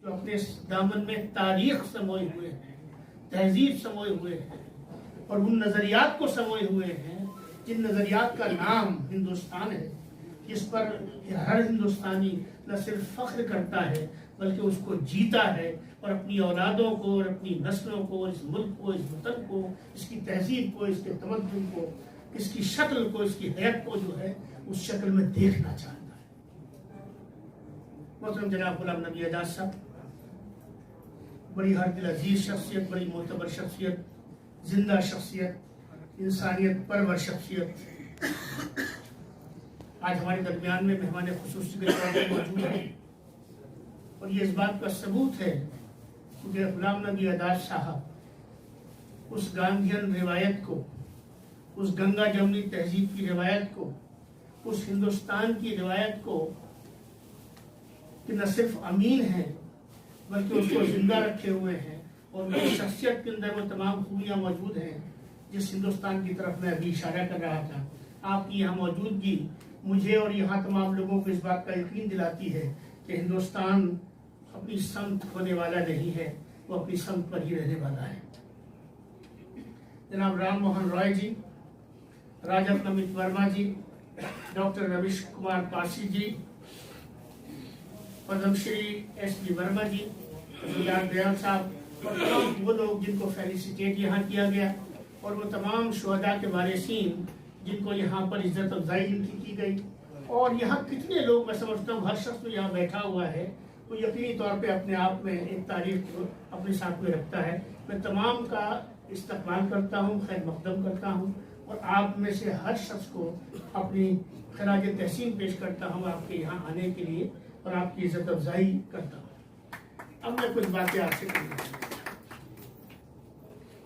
जो अपने दामन में तारीख समोए हुए हैं, तहजीब समोए हुए हैं और उन नजरियात को समोए हुए हैं जिन नजरियात का नाम हिंदुस्तान है, जिस पर हर हिंदुस्तानी न सिर्फ फख्र करता है बल्कि उसको जीता है और अपनी औलादों को और अपनी नस्लों को, इस मुल्क को, इस वतन को, इसकी तहजीब को, इसके तमद्दुन को, इसकी शक्ल को, इसकी हैत को जो है उस शक्ल में देखना चाहता है। मोहतरम जनाब गुलाम नबी आजाद साहब बड़ी हर दिल अजीज शख्सियत, बड़ी मोतबर शख्सियत, जिंदा शख्सियत, इंसानियत परवर शख्सियत आज हमारे दरमियान में मेहमान खुसूसी के तौर पर मौजूद है और ये इस बात का सबूत है कि गुलाम नबी आजाद साहब उस गांधीयन रिवायत को, उस गंगा जमनी तहजीब की रिवायत को, उस हिंदुस्तान की रिवायत को कि न सिर्फ अमीन है बल्कि उसको जिंदा रखे हुए हैं और उनकी शख्सियत के अंदर वो तमाम खूबियाँ मौजूद हैं जिस हिंदुस्तान की तरफ मैं अभी इशारा कर रहा था। आपकी यहाँ मौजूदगी मुझे और यहाँ तमाम लोगों को इस बात का यकीन दिलाती है कि हिंदुस्तान अपनी संत होने वाला नहीं है, वो अपनी संत पर ही रहने वाला है। जनाब राम मोहन रॉय जी, राजा नमित वर्मा जी, डॉक्टर रविश कुमार पासी जी, पद्मश्री एस.डी. वर्मा जी, दयाल साहब और तमाम वो लोग जिनको फेलिसिटेट यहाँ किया गया और वो तमाम शुहदा के वारिसीन जिनको यहाँ पर इज्जत अफजाई इनकी की गई और यहाँ कितने लोग, मैं समझता हूँ हर शख्स जो यहाँ बैठा हुआ है वो यकीनी तौर पे अपने आप में एक तारीफ अपने साथ में रखता है। मैं तमाम का इस्तकबाल करता हूँ, खैर मकदम करता हूँ और आप में से हर शख्स को अपनी खराज तहसीन पेश करता हूँ आपके यहाँ आने के लिए और आपकी इज्जत अफजाई करता हूँ। अब मैं कुछ बातें आपसे करूँगा।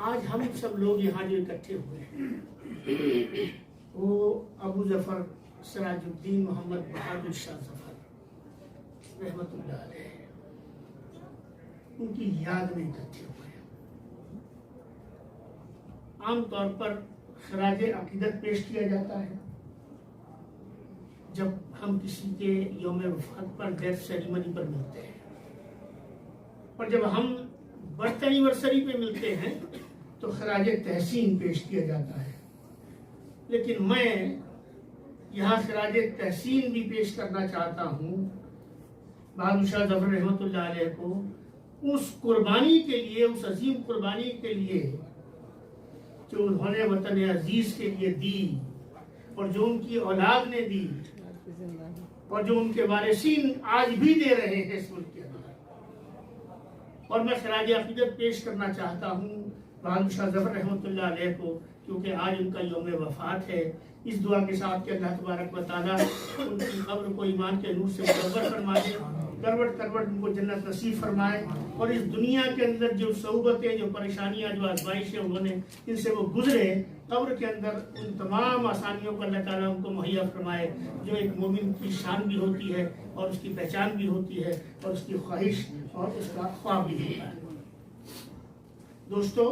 आज हम सब लोग यहाँ जो इकट्ठे हुए हैं वो अबू जफर सिराजुद्दीन मोहम्मद बहादुर शाह जफर रहमतुल्लाह अलैह उनकी याद में इकट्ठे हुए हैं। आमतौर पर खराज अकीदत पेश किया जाता है जब हम किसी के यौम वफात पर, डेथ सेरेमनी पर मिलते हैं, और जब हम बर्थ एनिवर्सरी पे मिलते हैं तो खराज तहसीन पेश किया जाता है। लेकिन मैं यहाँ खराज तहसीन भी पेश करना चाहता हूँ बहादुर शाह जफर रहमतुल्लाह अलैह को उस कुर्बानी के लिए, उस अजीम कुर्बानी के लिए जो उन्होंने वतन अजीज के लिए दी और जो उनकी औलाद ने दी और जो उनके वारिसीन आज भी दे रहे हैं इस मुल्क के अंदर। और मैं खराज अकीदत पेश करना चाहता हूँ बहादुर शाह जफर रहमतुल्लाह अलैह को, क्योंकि आज उनका यौम वफात है। इस दुआ के साथ कि अल्लाह तबारक व तआला उनकी कब्र को ईमान के नूर से मुनव्वर फरमा दे, करवट करवट उनको जन्नत नसीब फरमाए और इस दुनिया के अंदर जो सऊबतें, जो परेशानियां, जो आजमाइशें उन्होंने इनसे वो गुजरे, कब्र के अंदर उन तमाम आसानियों को अल्लाह ताला उनको मुहैया फरमाए जो एक मोमिन की शान भी होती है और उसकी पहचान भी होती है और उसकी ख्वाहिश और उसका ख्वाब भी होता है। दोस्तों,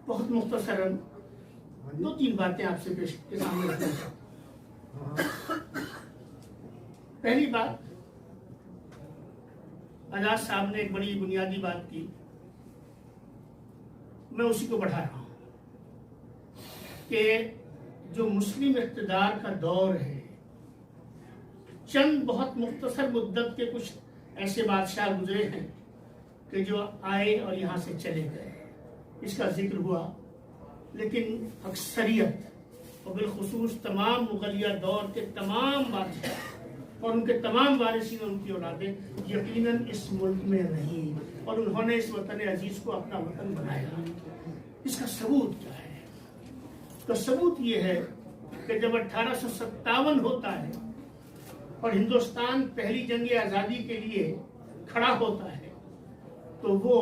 बहुत मुख्तसरन दो तीन बातें आपसे पेश के सामने रखना चाहता हूं। पहली बात, आजाद साहब ने एक बड़ी बुनियादी बात की, मैं उसी को बढ़ा रहा हूं कि जो मुस्लिम इक़्तिदार का दौर है, चंद बहुत मुख्तसर मुद्दत के कुछ ऐसे बादशाह गुजरे हैं कि जो आए और यहाँ से चले गए, इसका जिक्र हुआ। लेकिन अक्सरियत और बिलखुसूस तमाम मुगलिया दौर के तमाम बादशाह और उनके तमाम वारिसीन, उनकी औलादें यकीनन इस मुल्क में रहीं और उन्होंने इस वतन अजीज को अपना वतन बनाया। इसका सबूत क्या है? तो सबूत ये है कि जब 1857 होता है और हिंदुस्तान पहली जंग आज़ादी के लिए खड़ा होता है तो वो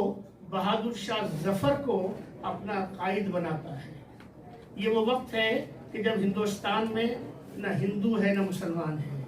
बहादुर शाह जफर को अपना कायद बनाता है। ये वो वक्त है कि जब हिंदुस्तान में न हिंदू है न मुसलमान है,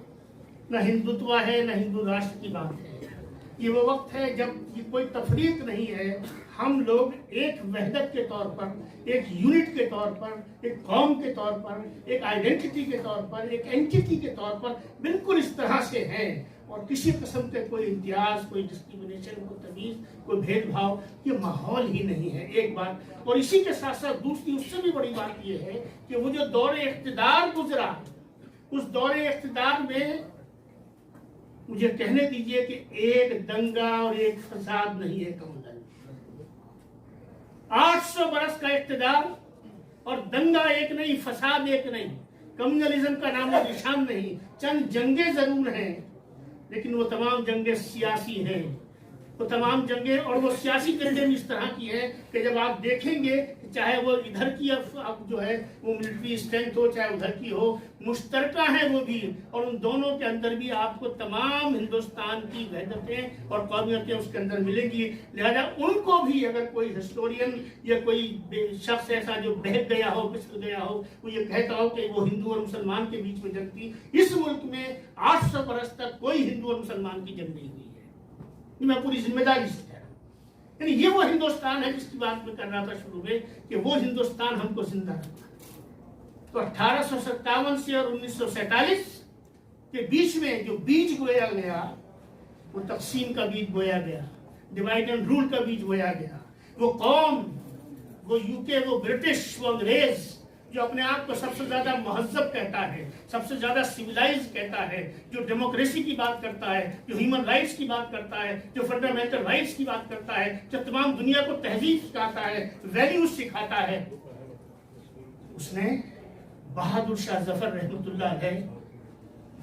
न हिंदुत्व है न हिंदू राष्ट्र की बात है। ये वो वक्त है जब ये कोई तफरीक नहीं है, हम लोग एक वहदत के तौर पर, एक यूनिट के तौर पर, एक कौम के तौर पर, एक आइडेंटिटी के तौर पर, एक एंटिटी के तौर पर बिल्कुल इस तरह से हैं और किसी किस्म के कोई इम्तियाज, कोई डिस्क्रिमिनेशन, कोई तमीज, कोई भेदभाव, ये माहौल ही नहीं है। एक बात। और इसी के साथ साथ दूसरी उससे भी बड़ी बात ये है कि वो जो दौरे इख्तिदार गुजरा, उस दौरे इख्तिदार में मुझे कहने दीजिए कि एक दंगा और एक फसाद नहीं है कमल। 800 बरस का इख्तिदार और दंगा एक नहीं, फसाद एक नहीं, कम्युनलिज्म का नाम और निशान नहीं। चंद जंगे जरूर हैं, लेकिन वो तमाम जंगे सियासी हैं। वो तमाम जंगे और वो सियासी जंगे इस तरह की है कि जब आप देखेंगे, चाहे वो इधर की अब जो है वो मिलिट्री स्ट्रेंथ हो, चाहे उधर की हो, मुश्तरका है वो भी। और उन दोनों के अंदर भी आपको तमाम हिंदुस्तान की वहदतें और कौमियतें उसके अंदर मिलेंगी। लिहाजा उनको भी अगर कोई हिस्टोरियन या कोई शख्स ऐसा जो बहक गया हो, पिछड़ गया हो, वो ये कहता हो कि वो हिंदू और मुसलमान के बीच में जंग थी, इस मुल्क में 800 बरस तक कोई हिंदू और मुसलमान की जंग नहीं हुई है। मैं पूरी जिम्मेदारी से कह रहा हूं। यानी ये वो हिंदुस्तान है जिसकी बात मैं कर रहा था शुरू में कि वो हिंदुस्तान हमको जिंदा रखा। तो 1857 से और 1947 के बीच में जो बीज बोया गया, वो तकसीम का बीज बोया गया, डिवाइड एंड रूल का बीज बोया गया। वो कौम, वो यूके, वो ब्रिटिश, वो अंग्रेज जो अपने आप को सबसे ज्यादा महज़्ज़ब कहता है, सबसे ज्यादा सिविलाइज कहता है, जो डेमोक्रेसी की बात करता है, जो ह्यूमन राइट्स की बात करता है, जो फंडामेंटल राइट्स की बात करता है, जो तमाम दुनिया को तहजीब सिखाता है, वैल्यूज सिखाता है, उसने बहादुर शाह जफर रहमतुल्लाह अलैह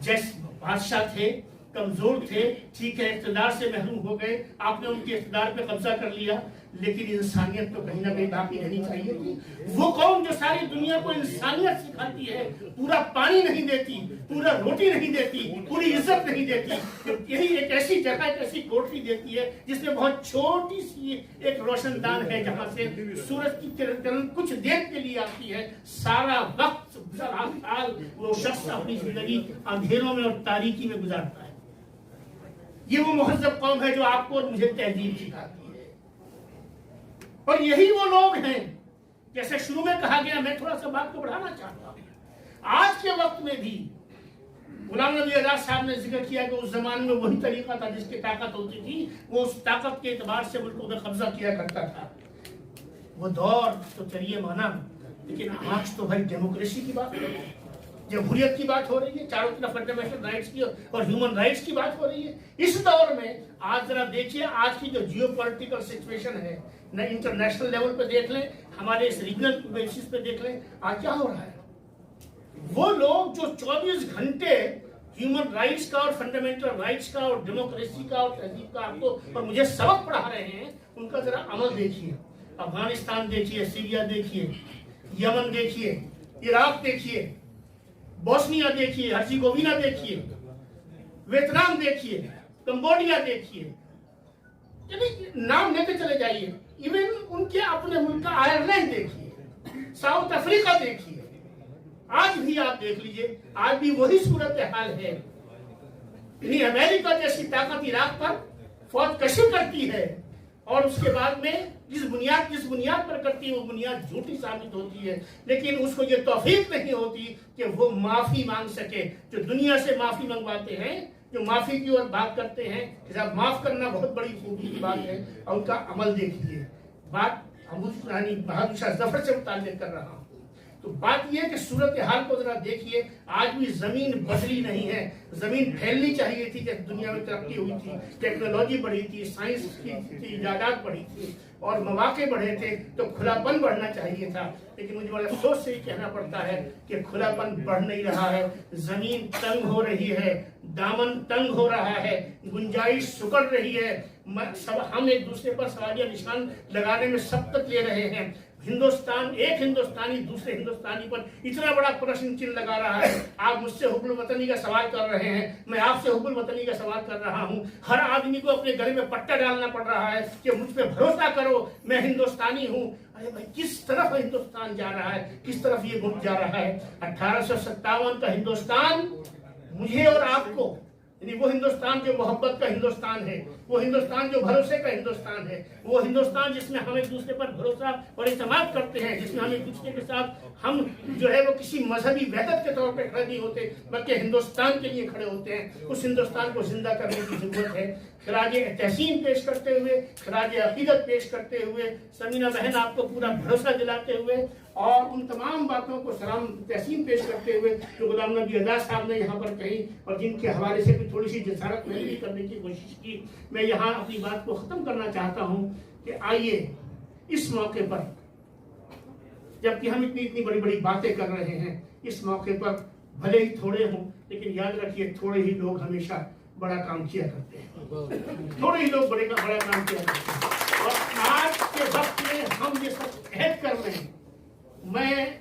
जैसे बादशाह थे, कमजोर थे, ठीक है, इख्तिदार से महरूम हो गए, आपने उनके इख्तिदार पे कब्जा कर लिया, लेकिन इंसानियत तो कहीं ना कहीं बाकी रहनी चाहिए थी। वो कौम जो सारी दुनिया को इंसानियत सिखाती है, पूरा पानी नहीं देती, पूरा रोटी नहीं देती, पूरी इज्जत नहीं देती, यही एक ऐसी जगह, एक ऐसी कोठरी देती है जिसमें बहुत छोटी सी एक रोशनदान है, जहां से सूरज की किरण कुछ देर के लिए आती है। सारा वक्त साल वो शख्स अपनी जिंदगी अंधेरों में और तारीकी में गुजारता है। ये वो मुहज़्ज़ब कौम है जो आपको और मुझे तहजीब सिखाती है। और यही वो लोग हैं, जैसे शुरू में कहा गया, मैं थोड़ा सा बात को बढ़ाना चाहता हूं। आज के वक्त में भी गुलाम नबी आजाद साहब ने जिक्र किया कि उस जमाने में वही तरीका था जिसकी ताकत होती थी, वो उस ताकत के एतबार से मुल्कों में कब्जा किया करता था। वो दौर तो चलिए माना, लेकिन आज तो भाई डेमोक्रेसी की बात हो रही है, जमहूरियत की बात हो रही है, चारों तरफ फंडामेंटल राइट्स की और ह्यूमन राइट्स की बात हो रही है। इस दौर में आज जरा देखिए, आज की जो जियोपॉलिटिकल सिचुएशन है, न इंटरनेशनल लेवल पे देख लें, हमारे इस रीजनल बेसिस पे देख लें, आज क्या हो रहा है। वो लोग जो 24 घंटे ह्यूमन राइट्स का और फंडामेंटल राइट्स का और डेमोक्रेसी का और तहजीब का आपको और मुझे सबक पढ़ा रहे हैं, उनका जरा अमल देखिए। अफगानिस्तान देखिए, सीरिया देखिए, यमन देखिए, इराक देखिए, बोस्निया देखिए, हर्जिगोविना देखिए, वियतनाम देखिए, कंबोडिया देखिए, नाम लेते चले जाइए। इवन उनके अपने मुल्क का आयरलैंड देखिए, साउथ अफ्रीका देखिए, आज भी आप देख लीजिए, आज भी वही सूरत हाल है। अमेरिका जैसी ताकत इराक पर फौज कशी करती है और उसके बाद में जिस बुनियाद पर करती है वो बुनियाद झूठी साबित होती है, लेकिन उसको ये तौफीक नहीं होती कि वो माफी मांग सके। जो दुनिया से माफी मंगवाते हैं, जो माफी की ओर बात करते हैं कि साहब माफ करना बहुत बड़ी खूबी की बात है, और उनका अमल देखिए। बात बहादुर शाह जफर से मुताल्लिक कर रहा हूँ। तो बात यह है कि सूरत हाल को जरा देखिए, आज भी जमीन बदली नहीं है। जमीन फैलनी चाहिए थी कि दुनिया में तरक्की हुई थी, टेक्नोलॉजी बढ़ी थी, साइंस की इजादात बढ़ी थी और मौके बढ़े थे, तो खुलापन बढ़ना चाहिए था। लेकिन मुझे बड़ा अफसोस से ही कहना पड़ता है कि खुलापन बढ़ नहीं रहा है। जमीन तंग हो रही है, दामन तंग हो रहा है, गुंजाइश सुकड़ रही है। हम एक दूसरे पर सवालिया निशान लगाने में सबकत ले रहे हैं। हिंदुस्तान, एक हिंदुस्तानी दूसरे हिंदुस्तानी पर इतना बड़ा प्रश्न चिन्ह लगा रहा है। आप मुझसे हुब्बुल वतनी का सवाल कर रहे हैं, मैं आपसे हुब्बुल वतनी का सवाल कर रहा हूं। हर आदमी को अपने गले में पट्टा डालना पड़ रहा है कि मुझ पे भरोसा करो, मैं हिंदुस्तानी हूं। अरे भाई, किस तरफ हिंदुस्तान जा रहा है, किस तरफ ये मुल्क जा रहा है। 1857 का हिंदुस्तान मुझे और आपको यानी वो हिंदुस्तान जो मोहब्बत का हिंदुस्तान है, वो हिंदुस्तान जो भरोसे का हिंदुस्तान है, वो हिंदुस्तान जिसमें हम एक दूसरे पर भरोसा और इत्मीनान करते हैं, जिसमें हम एक दूसरे के साथ हम जो है वो किसी मजहबी वहदत के तौर पे खड़े नहीं होते बल्कि हिंदुस्तान के लिए खड़े होते हैं। उस हिंदुस्तान को जिंदा करने की जरूरत है। खराज तहसीन पेश करते हुए, खराज अकीदत पेश करते हुए, समीना बहन आपको पूरा भरोसा दिलाते हुए और उन तमाम बातों को सलाम तहसीन पेश करते हुए जो गुलाम नबी आज़ाद साहब ने यहाँ पर कही और जिनके हवाले से भी थोड़ी सी जसारत मैंने भी करने की कोशिश की, मैं यहाँ अपनी बात को ख़त्म करना चाहता हूँ कि आइए इस मौके पर, जबकि हम इतनी बड़ी बड़ी बातें कर रहे हैं, इस मौके पर भले ही थोड़े हों लेकिन याद रखिए थोड़े ही लोग हमेशा बड़ा काम किया करते हैं। थोड़े ही लोग बड़ा काम किया करते हैं। और आज के वक्त में हम ये सब अहद कर रहे हैं। मैं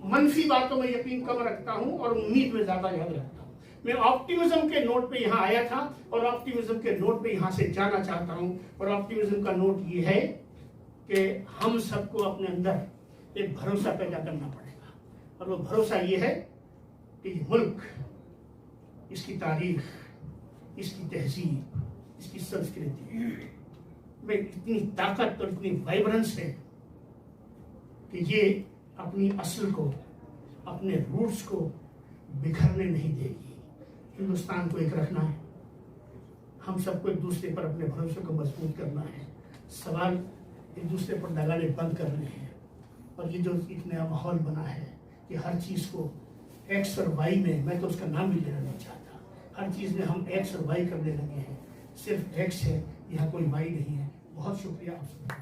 मनफी बातों में यकीन कम रखता हूं और उम्मीद में ज्यादा याद रखता हूं। मैं ऑप्टिमिज्म के नोट पे यहाँ आया था और ऑप्टिमिज्म के नोट पे यहाँ से जाना चाहता हूं। और ऑप्टिमिज्म का नोट ये है कि हम सबको अपने अंदर एक भरोसा पैदा करना पड़ेगा और वो भरोसा ये है कि ये मुल्क, इसकी तारीख, इसकी तहजीब, इसकी संस्कृति में इतनी ताकत और इतनी वाइब्रेंस है कि ये अपनी असल को, अपने रूट्स को बिखरने नहीं देगी। हिंदुस्तान को एक रखना है, हम सबको एक दूसरे पर अपने भरोसे को मजबूत करना है। सवाल एक दूसरे पर दगाने बंद करने हैं। और ये जो एक नया माहौल बना है कि हर चीज़ को एक्स और वाई में, मैं तो उसका नाम भी लेना नहीं चाहता, हर चीज़ में हम एक्स और वाई करने लगे हैं। सिर्फ एक्स है, यहाँ कोई वाई नहीं है। बहुत शुक्रिया आप सबका।